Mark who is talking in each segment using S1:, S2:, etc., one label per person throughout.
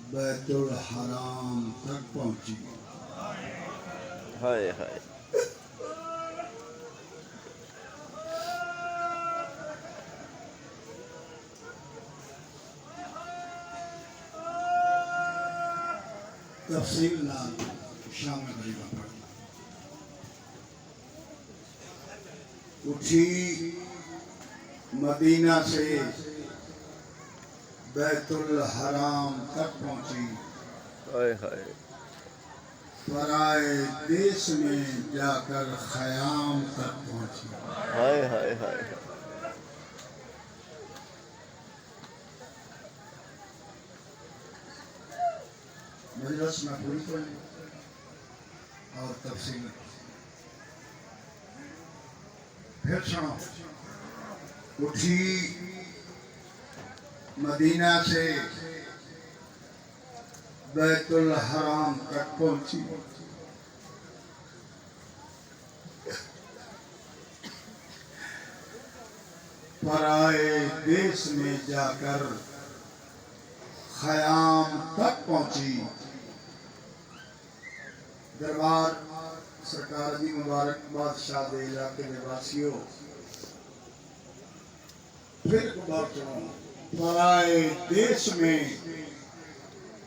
S1: बैतुल हराम तक पहुंची।
S2: हाय हाय।
S1: तफसील ना शामिल करेगा पढ़ना। उठी मदीना से बैतुल हराम तक पहुंची।
S2: हाय हाय।
S1: पराए देश में जाकर खयाम तक पहुंची।
S2: हाय हाय हाय।
S1: मजलिस में पूरी पढ़ी और तफसील फिर सुनो। उठी मदीना से बैतुल हराम तक पहुंची। पराए देश में जाकर खयाम तक पहुंची। दरबार सरकार दी मुबारक बादशाह दे इलाके के वासियों, फिर एक बार सुनो। पराए देश में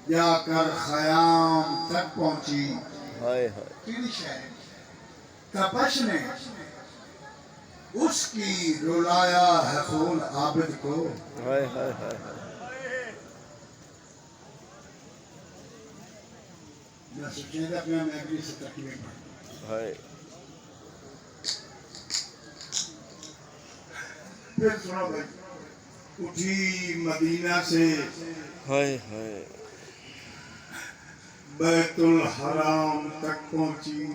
S1: जाकर खयाम तक पहुंची।
S2: हाय हाय।
S1: तपश ने उसकी रुलाया है खून आबिद को।
S2: हाय हाय हाय। हाय।
S1: फिर सुनो भाई। उठी मदीना से
S2: हाय हाय।
S1: बैतुल हराम तक पहुंची।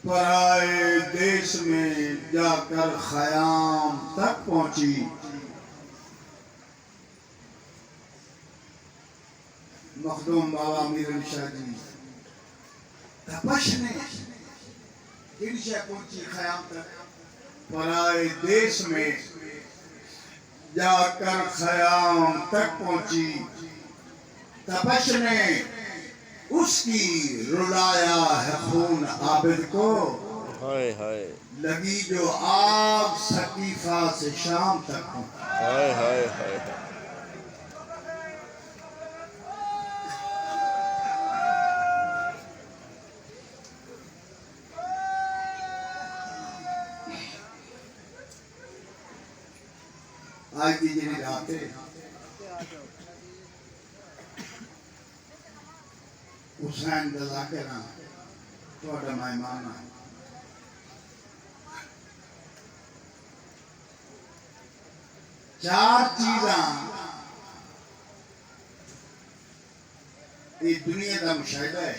S1: पराए देश में जाकर खयाम तक पहुंची। मखदूम बाबा मीर अली शाह जी तपश ने पहुंची खयाम तक। पराए देश में जाकर खयाम तक पहुंची। तपश ने उसकी रुलाया है खून आबिद को।
S2: हाय हाय।
S1: लगी जो आग सकीफा से शाम तक।
S2: हाय हाय हाय।
S1: आज की जी रात हुसैन दला के नाम थोड़ा मेहमान है। चार चीज़ा ये दुनिया का मुशाहिदा है।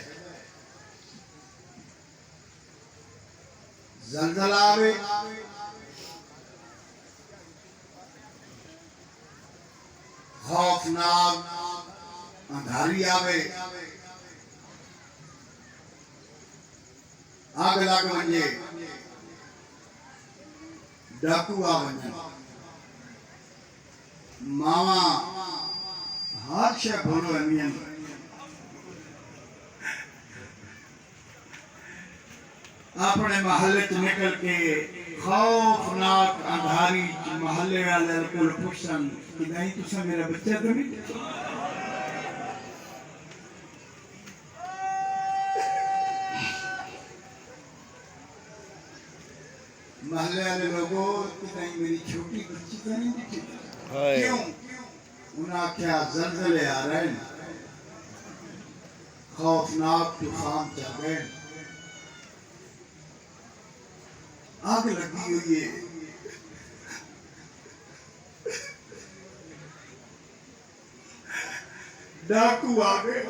S1: जलजला आवे, खौफनाक अंधारी आवे, आग लग वजे, डाकू आ वजे, मावा हर शे भूलो अमियन। अपने महल्ले च निकल के खौफनाक अंधारी महल्ले वाले को पुछन कि नहीं तुसा मेरा बच्चा तो नहीं। महल्ले वाले लोगों कि नहीं मेरी छोटी बच्ची तो नहीं दिखी। क्यों? उन्हें क्या जलजले आ रहे हैं, खौफनाक तूफान चल रहे हैं, आग लगी हुई है। डाकू आ गए।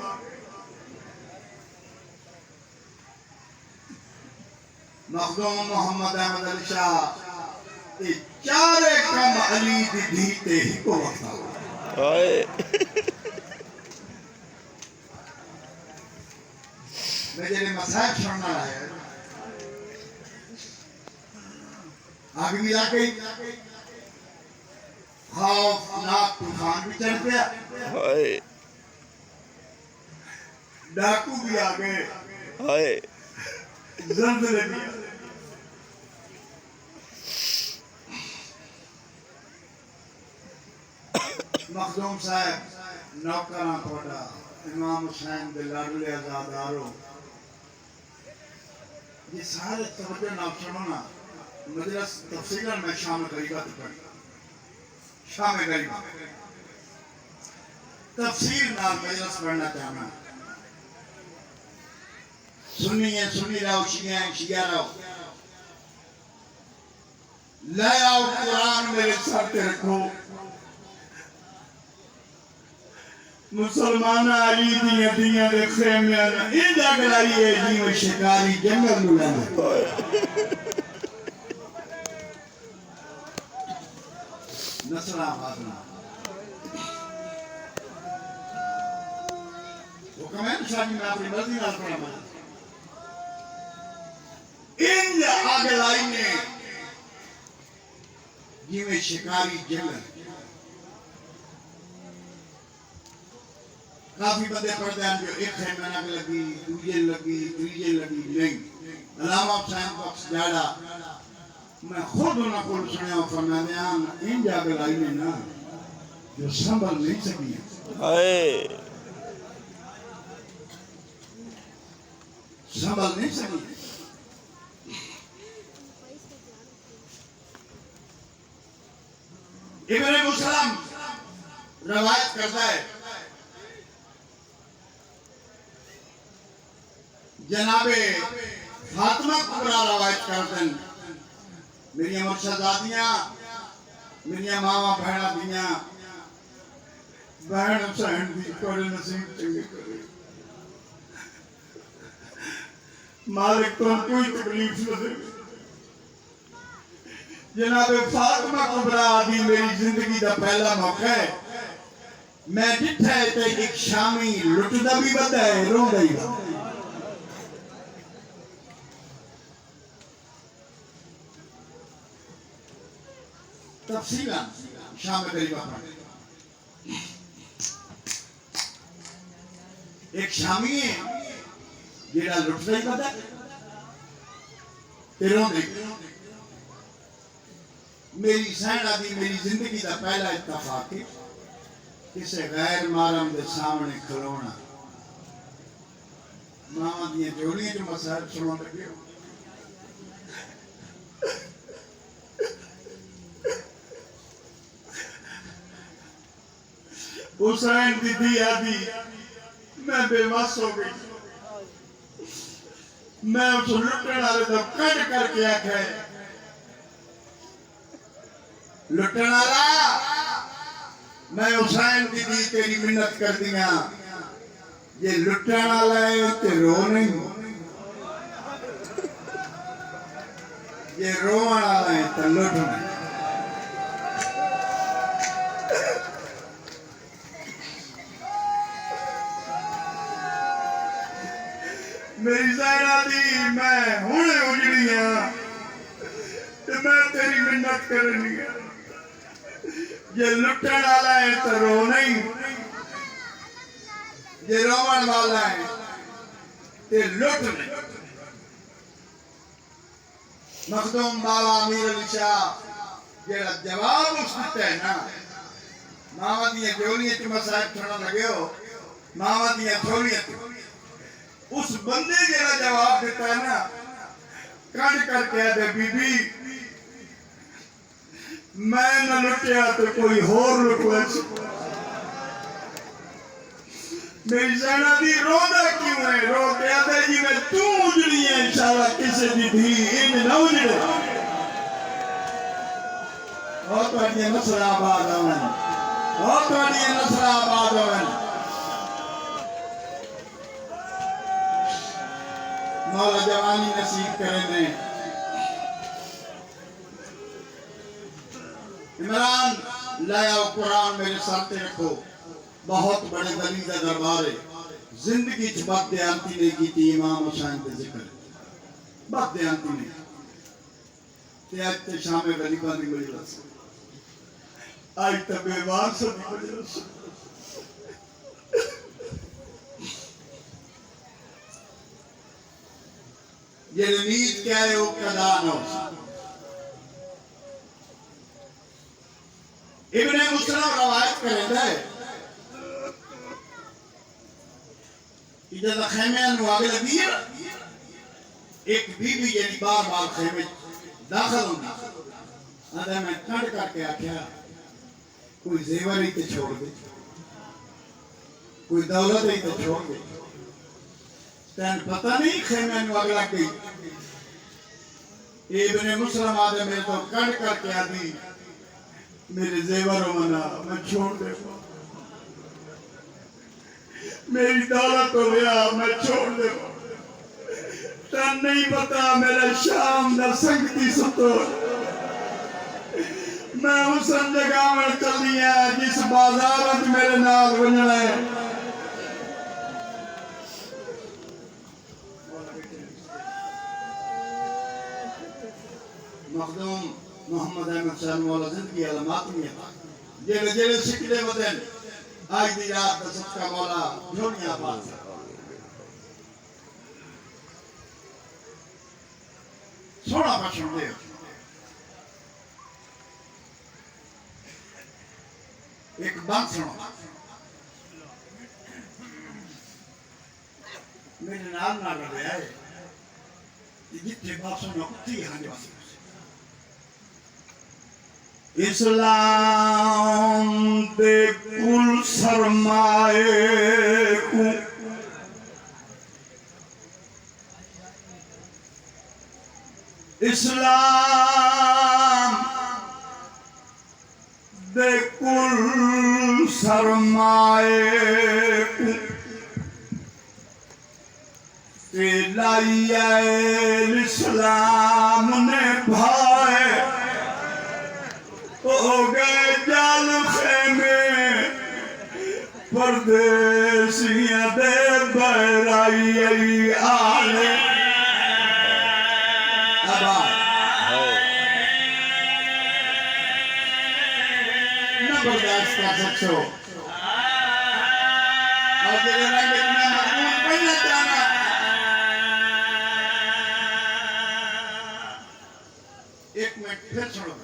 S1: मखदूम मोहम्मद अहमद अली शाह ये चारे कम अली दी धी ते ही को वक्ता।
S2: हाय।
S1: मैं जेरे मसाइब सुनना है आगे मिला के खौफनाक तूफान भी चल गया,
S2: हाय
S1: डाकू भी आ गए,
S2: हाय
S1: ज़ल्ज़ले भी आ गए। मखदूम साहब नौकरां थोड़ा इमाम हुसैन दे लाडले आजादारो ये सारे तवज्जो नाल सुनो ना। मजलिस तफसीलन में शाम गरीबा पढ़ी, शाम गरीबा तफसील नाल मजलिस पढ़ना चाहना। सुन्नी रहो, शिया रहो, ले आओ कुरान मेरे सर पे रखो। मुसलमान अली दी दियां दे खेमियां इन जगलाई है जिवें शिकारी जंगल नु लैंदा। नसला बादना वो कमेंट शादी में अपनी मर्जी नाल पढ़ा इन आगलाई ने जिवें शिकारी जंगल। काफी बंदे पढ़ते हैं जो एक खेमे नक लगी, दूजे लगी, तीजे लगी नहीं। अलामा हुसैन बख्श जाड़ा मैं खुद उन्हें को सुनया फरमाया इन जागलाई ने ना जो संभल नहीं सकी,
S2: हाय
S1: संभल नहीं सकी। इब्न मुसलम रवायत करता है जनाबे फातिमा कुबरा रवायत करते हैं मेरी मुर्शदादियां मेरी मावा बहना दियां बहन हुसैन दी कोरे नसीब चंगे करे मालिक तो कोई तकलीफ न दे। जनाबे फातिमा कुबरा दी मेरी जिंदगी का पहला मौका है। मैं जिथे ते एक शामी लुटदा भी बंदा है, रोंदा ही बंदा। तफसीलन शाम गरीबा पढ़ एक शामी है जेड़ा लुटदा ही बंदा ते रोंदे। मेरी सहना दी मेरी जिंदगी का पहला इत्तफाक है किसी गैर मारम के सामने खलोना। मां दी जोड़ियां जो मसाइल सुनने लगे हो हुसैन दी दी आदि मैं बेवस हो गई। मैं उस लुटने वाले को कट करके आखे लुटने वाला मैं हुसैन दी दी तेरी मिन्नत कर दिया ये लुटने वाला है ते रो नहीं, ये रोने वाला है तो लुट नहीं। मेरी ज़हरा दी मैं हुणे उजड़ी हां ते मैं तेरी मिन्नत करनी है जे लुटण वाला है तो रो नहीं, जे रोवन वाला है ते लुट नहीं। मखदूम बाबा अमीर अली शाह जेड़ा जवाब उस दिता है ना मावा दी जोलियां च मसाइब सुनन लगे हो मावा दी झोलियां उस बंदे जेड़ा जवाब देता है ना कट करके दे बीबी मैं न लुटिया तो कोई होर लुटवा। मेरी सेना दी रोदा क्यों है रो के आदे जी मैं तू उजड़ी है इंशाल्लाह किसी दी धी इन न उजड़े और तुम्हारी नस्ल आबाद होवन और तुम्हारी नस्ल आबाद होवन। मौला जवानी नसीब करें ने। इमरान लाया कुरान मेरे साथ रखो बहुत बड़े वली का दरबार है जिंदगी च बदयांती नहीं की थी इमाम हुसैन का जिक्र बदयांती नहीं ते आज ते शाम वली बांधी मिली बस आज तक बेवार सदी मजलिस ये नीत क्या है वो कदान हो इब्ने मुस्लिम रवायत करता है इधर खेमे अनुवाग लगी है एक बीबी यानी बार बार खेमे दाखिल होगी आधा मैं कट करके आख्या कोई जेवर ही तो छोड़ दे कोई दौलत ही तो छोड़ दे तेन पता नहीं खेमे अनुवाग लग गई इब्ने मुस्लिम आदम में तो कट करके आदि मेरे जेवर मना मैं छोड़ दे मेरी दौलत हो गया मैं छोड़ दे तन नहीं पता मेरा शाम दा संगती सुतो मैं उस जगह में चली है जिस बाजार में मेरे नाल वजना है मखदूम मोहम्मद अहमद शाह मौला जिंदगी अलमात में जेड़े जेड़े सिकले वदन आज दी रात दा सदका मौला झोलियां पास सोना भाषण दे एक बात सुनो मेरे नाल ना रहे है जितने बात सुनो ती हाने वाली इस्लाम दे कुल सरमाए को इस्लाम दे कुल सरमाए को इस्लाम ने भाए हो गए जाल खेमे परदेसियां दे बहराई आले न बर्दाश्त कर सकते हो और तेरे रंग में मकबूल पहले जाना एक मिनट फिर सुनो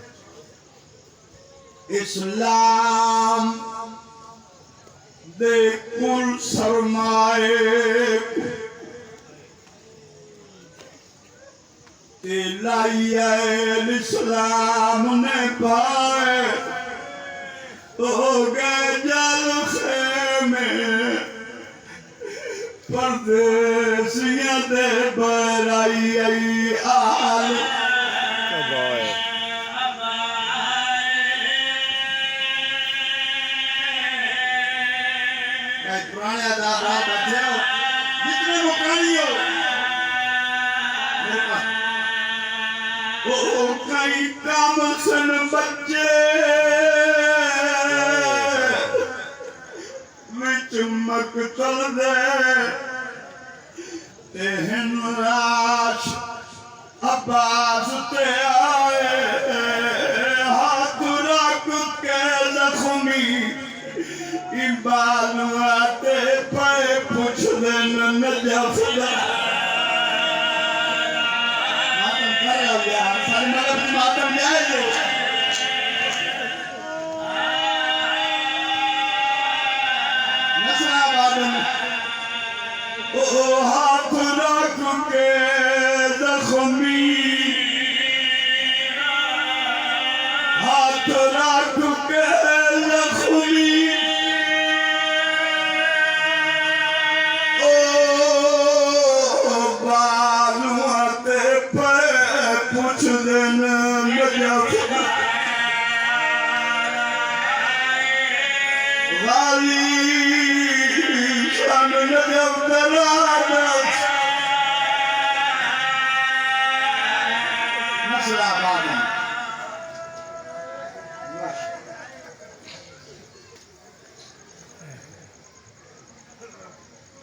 S1: इस्लाम दे कुल सरमाए इस्लाम ने पाए हो गए जल खेमे परदेसियां दे बहराई आल पुराने आदाब बच्चे हो जितने मुकानी हो मेरे पास ओ कई काम सन बच्चे विच मकतल दे तेहन राश अब्बास ते आए हाथ रख के जख्मी इबाल आते पे पूछ देन नजफ मातम कर गया सारी मगर मातम जाए जो नसरा बादन ओ हाथ रख के जख्मी हाथ रख के जख्मी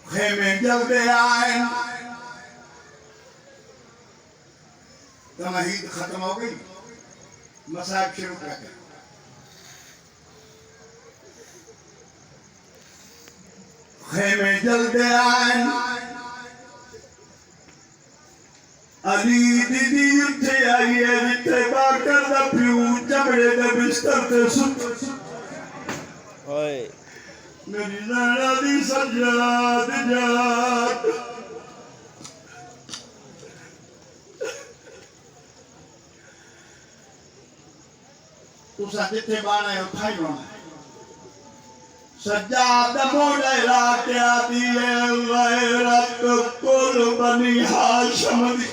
S1: खेमे जलते आए तो महीद खत्म हो गई मसाज शुरू कर खेमे जलते आए अली दीदी उठे आई है जिथे बाकर दा प्यू चमड़े दे बिस्तर ते सुत
S2: हाय
S1: मेरी नाना दी सजाद जात तुसा जिथे बाना है उठा ही बाना सजाद मोड़े रात आती है गैरत कुल बनी हाशम दी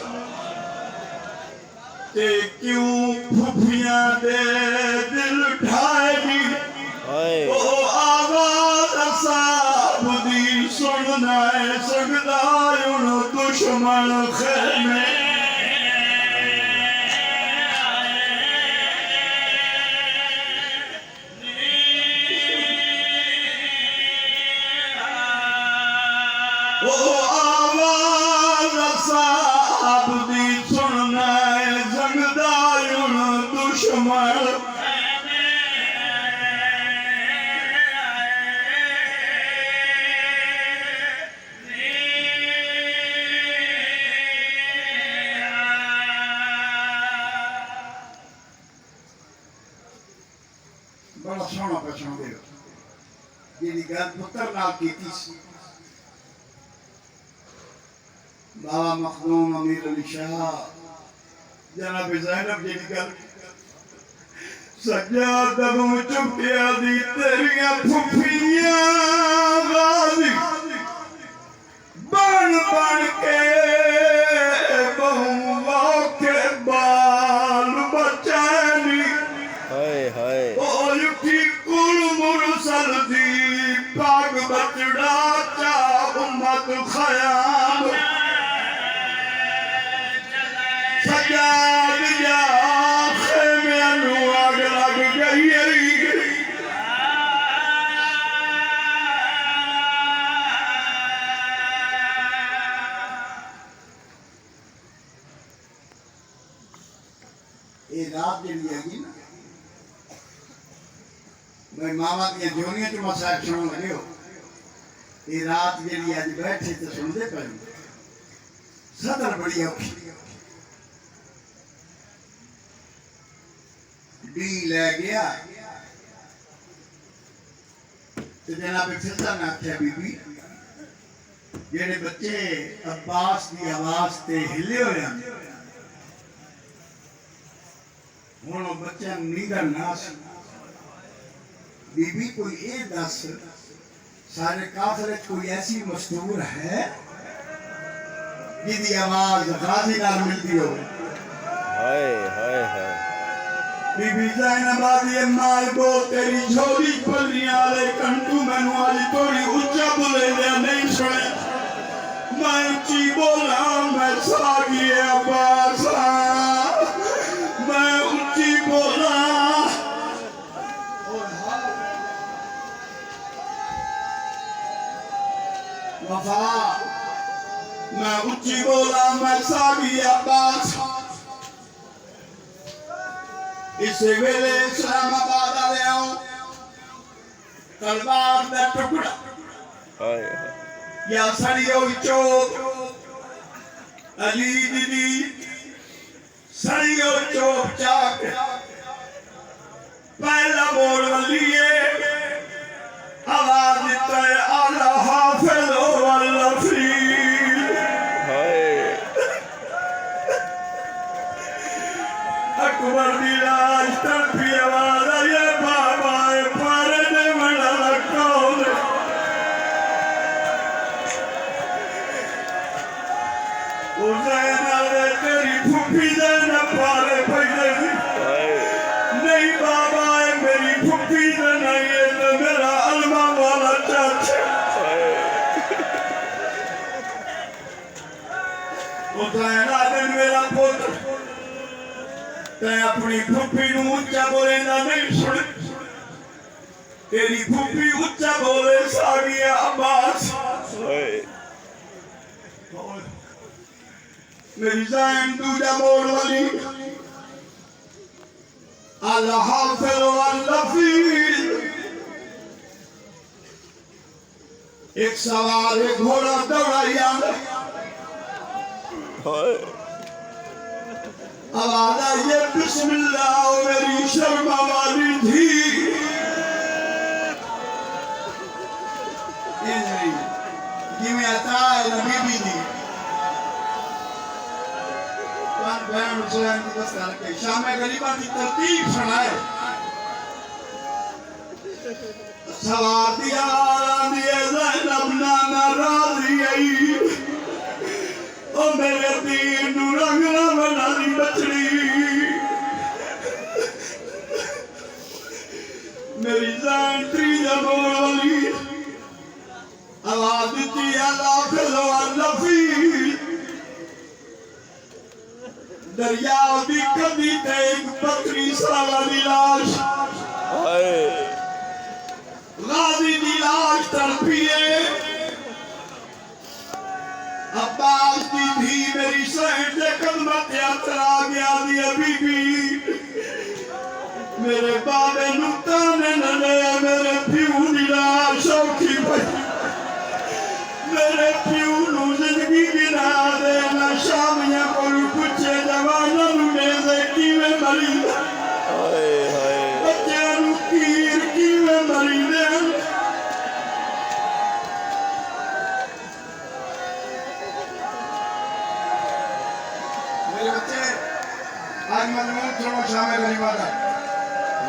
S1: ते क्यों फुफियां दे दिल ढाएगी
S2: हाय
S1: ओ आवाज साहब दी सुनना है सकदा उन दुश्मन खेमे ओ आवाज साहब दी सुनना है सकदा उन दुश्मन बड़ा सोना पछाण दे जेडी गल पुत्र नाल कीती सी बाबा मखदूम अमीर अली शाह जनाब ज़ैनब जेडी गल सज्जाद मुँह चुकिया दी तेरियां फुफियां गाजी बन बन के बहुआ के बाल बचानी
S2: हाय हाय
S1: ओ युकी कुल मुरसल दी पाग बचड़ा चा उम्मत खयाम सजाद या खेमे अनु आग लग गई ये रात जेडी हैगी ना मैं मामा दी जोनियां च मसाक सुनन लगे हो ये रात जेडी अज बैठे ते सुनदे पे सदर बड़ी औखी डी ले गया ते जनाब फिजा ने आख्या बीबी जेडे बच्चे अब्बास की आवाज ते हिले हो जाते हुण बच्चों नींदर ना सी बीबी कोई ये दस सारे काफिले कोई ऐसी मस्तूर है जिसकी आवाज गाजी नाल मिलती हो
S2: हाय हाय हाय
S1: बीबी ज़ैनब आदि माल को तेरी झोली पलियां वाले कंटू मैनू आज थोड़ी उच्चा बोले दे नहीं सुने मैं उच्ची बोला मैं सागी अब्बास मैं उच्ची बोला वफा मैं उच्ची बोला मैं सागी अब्बास इस वेले इस्लामाबाद आ रहा हूं तलवार का टुकड़ा
S2: हाय
S1: या सड़ियों चोक अली दीदी सड़ियों चोक चाक पहला बोल लिए आवाज देता है आला हाफिज वल्ला फरीद
S2: हाय
S1: अकबर दी लाश तड़पी आवाज आई बाबा पारे ने मना लटकाओ तेरी फुफी न पारे पैदे नहीं बाबा मेरी फुफी नहीं है तो मेरा अलमा वाला चाचा मेरा पुत्र तै अपनी फुफी नू उच्चा बोले नहीं सुन तेरी फुफी उच्चा बोले सागिया अब्बास मेरी जान दूजा मोड़ वाली अल्लाह हाफिज वल्ला फील एक सवार एक घोड़ा दौड़ाइया
S2: हाय
S1: आवाज आई बिस्मिल्लाह मेरी शर्मा वाली थी ये नहीं जिमें आता है नबी भी थी बयान हुसैन की बस करके शाम गरीबा की तरतीब सुनाए सवार दिया दिए ज़ैनब नाना राजी आई ओ मेरे दीन नू रंग ना बनानी बचड़ी मेरी जान त्रीजा बोल वाली आवाज दी लाफिज लफी दरिया दी कदी ते एक 32 साल दी लाश
S2: हाय
S1: गाजी दी लाश तड़पिए अब्बास दी थी मेरी सहन से कदम ते चला गया दी बीबी मेरे बाबे नुक्ता ने न लिया मेरे प्यू दी लाश औखी पई मेरे प्यू नू जिंदगी गिरा दे ना शामिया कोल पूछे जवाना नू दे किवें मरी
S2: हाय हाय
S1: बच्चों नू किवें मरी दे मेरे बच्चे आज मजमून सुनो शाम गरीबा का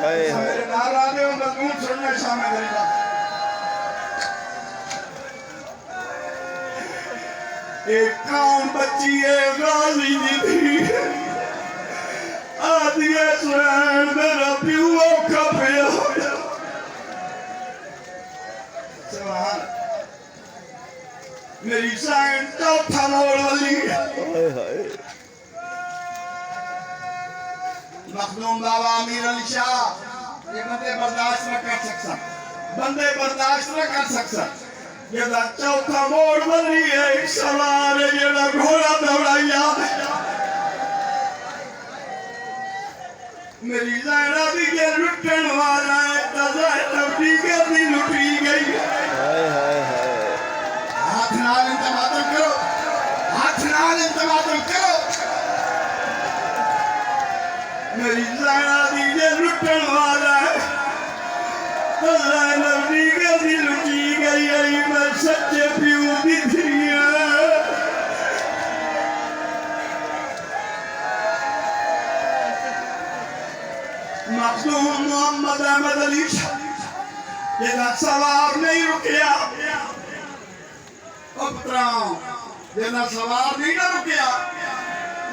S2: हाय हाय
S1: मेरे नाल आ रहे हो मजमून सुनना शाम गरीबा एक कौन बच्ची है गाजी दी थी आदि स्वयं मेरा प्यू औखा पिया मेरी साइन चौथा मोड़ वाली
S2: हाय हाय
S1: मखदूम बाबा अमीर अली शाह ये बंदे बर्दाश्त न कर सकता बंदे बर्दाश्त न कर सकता ये चौथा मोड़ वाली है एक सवार है ये घोड़ा दौड़ाइया मेरी ज़ैनब भी ये लुटन वाला है ज़ैनब भी गर्दी लुटी गई
S2: हाय हाय हाय
S1: हाथ नाल इंतमातम करो हाथ नाल इंतमातम करो मेरी ज़ैनब भी ये लुटन वाला है ज़ैनब भी गर्दी लुटी गई मैं सच्चे प्यू दी थी मखदूम मोहम्मद अहमद अली ये सवार नहीं रुकिया ये सवार नहीं ना रुकिया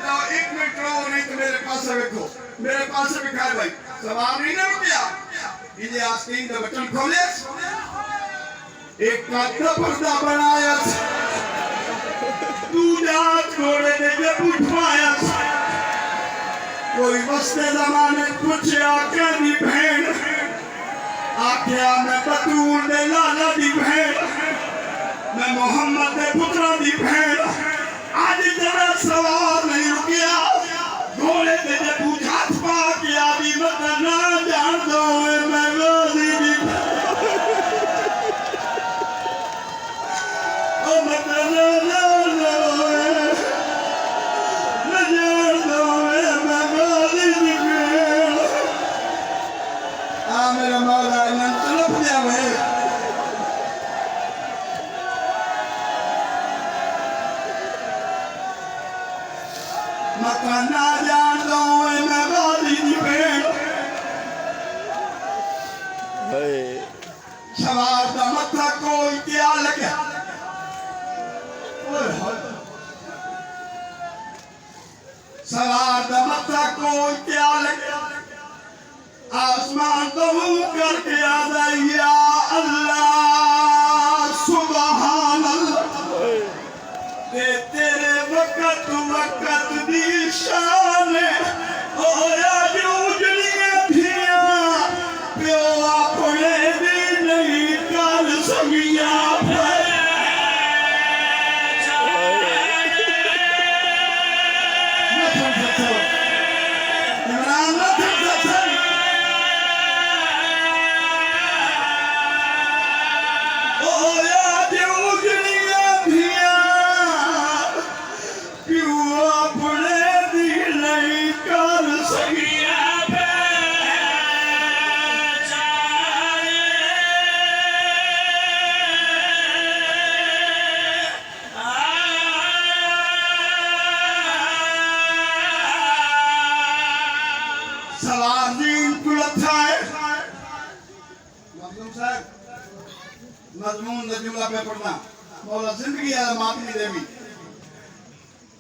S1: लो 1 मिनट रो नहीं तो मेरे पास देखो मेरे पास दिखा भाई सवार नहीं ना रुकिया ये आस्तीन का बटन खोले एक का पर्दा बनाया तू जात घोड़े ने जब उठवाया कोई वस्ते जमाने पूछया कहनी भेड़ आख्या मैं बतूल दे लाला दी भेड़ मैं मोहम्मद दे पुत्रा दी भेड़ आज तेरा सवार नहीं रुकिया घोड़े दे जब पूछात पा के आदि मत ना जान दो मैं गाजी दी ओ मत ना मेरा मौला नन तड़प जावे मकाना जान दो मैं गाजी दी भेड़
S2: हाय
S1: सवार दा मथा कोई क्या लगे सवार दा मथा कोई क्या लगे आसमान तो करके आदा या अल्लाह सुभान अल्लाह ते तेरे वक्त वक्त दी शान ओ या जूजलियां थिया प्यो अपने दी नहीं काल सगिया मखदूम साहब मजमून दा जुमला पे पढ़ना मौला जिंदगी आला मातमी देवी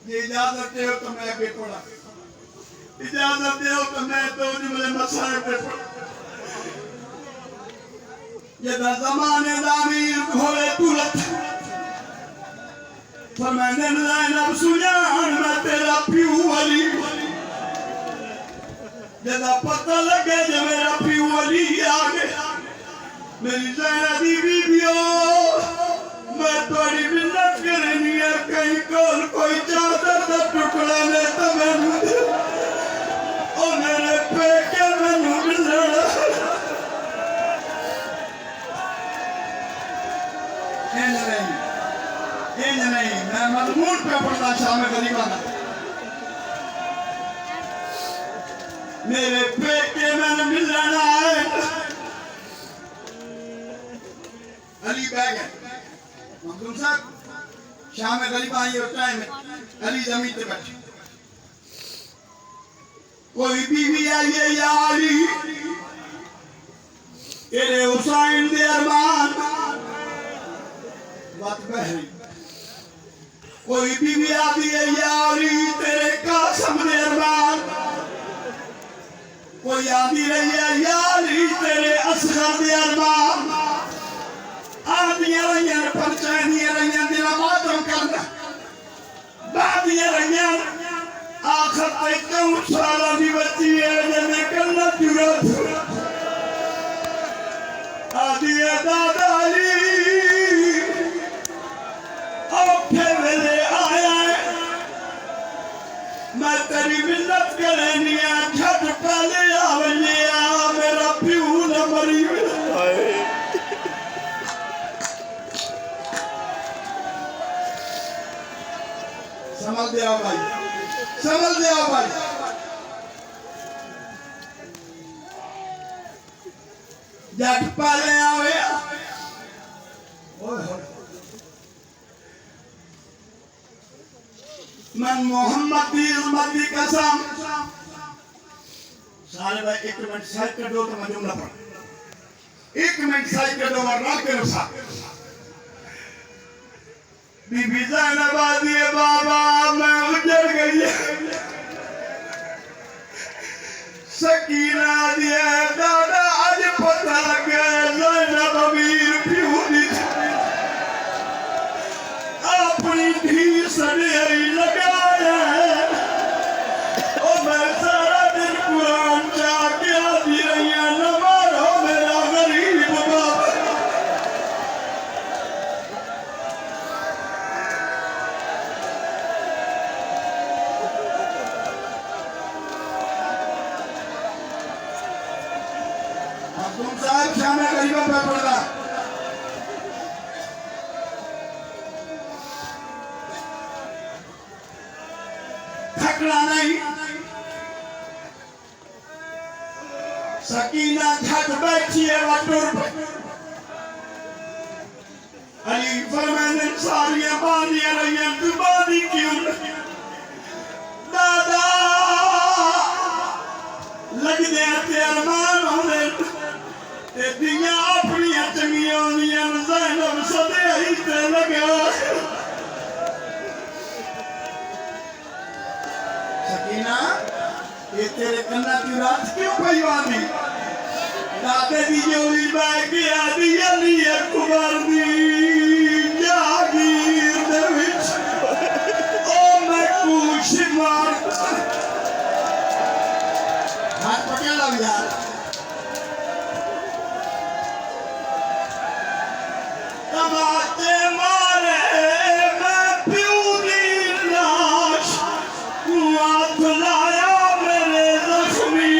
S1: ये इजाजत दे तो मैं आगे पढ़ा इजाजत दे तो मैं तो जुमले मसाइब पे पढ़ा ये दा ज़माने दा अमीर घोड़े तुरत फरमाने ज़ैनब सुजान मैं तेरा प्यू वली जदा पता लगे जब मेरा प्यू वली आ गया मेरी ज़ैनब दी बीबियो मैं थोड़ी मिन्नत करनी है कहीं कोल कोई चादर दा टुकड़ा ले तो मैनू ओ मेरे पेके मैनू मिलना इंज नहीं मैं मजमून पे पढ़ता शाम गरीबाना मेरे पेके मैंने मिलना है अली बैग है मखदूम साहब शाम गरीबा आई और टाइम है अली जमीन पे बैठे कोई बीवी आई है यारी तेरे हुसैन दे अरमान बात बहरी कोई बीवी आती है यारी तेरे कासम दे अरमान कोई आती रही है यारी तेरे असगर दे अरमान आदियां रहियां परचानियां रहियां दिला मातम करना बादियां रहियां आखिर तक कौन सारा भी बची है जने करना जुरत आदियां दादाली औखे वेले आया मैं तेरी मिन्नत करनी है झट पहले आवने मेरा प्यू न मरी समझ दे आओ भाई समझ दे आओ भाई झट पहले आवे ओए मन मोहम्मद की उम्मत की कसम सारे भाई एक मिनट साइड कर दो तो मैं जुमला पढ़ एक मिनट साइड कर दो वरना तेरे साथ बीबी ज़ैनब आती है बाबा मैं उजड़ गई सकीना दिया दादा आज पता लग गया ज़ैनब अमीर प्यू दी अपनी धी सड़े लगाया और मैं सारा दिन कुरान चाके आती रही न मारो मेरा गरीब बाबा तुम साहब शाम गरीबों पे पड़ता थकना नहीं सकीना झट बैठी है वटुर पे अली फरमाने सारियां बांधियां रहियां तू बांधी क्यों दादा लगदे ते अरमान होंदे ते दियां अपनियां चंगियां होंदियां ज़ैनब सदे ही ते लगा सकीना ये तेरे कन्ना की रात क्यों पईवानी दादे दी जोली बैग आदि अली अकबर दी जागीर दे विच ओ मैं कुछ मार हाथ पकड़ लो यार तमाचे मारे मैं प्यू दी लाश हाथ लाया मेरे जख्मी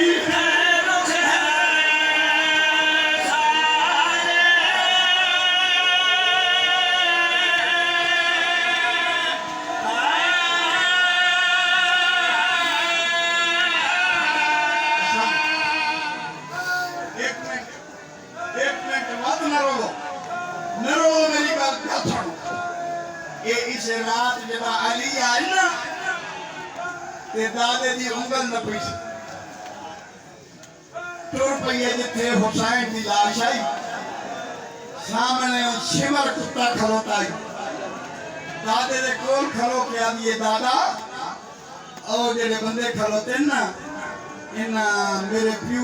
S1: एक मिनट मत न रो मेरी बात क्या छोड़ो ये इस रात जब अली आई ना ते दादे दी उंगल न पई टुर पई जिथे हुसैन दी लाश आई सामने शिमर कुत्ता खलोता है दादे दे कोल खलो के आदि दादा और जेडे बंदे खलोते ना इन मेरे प्यू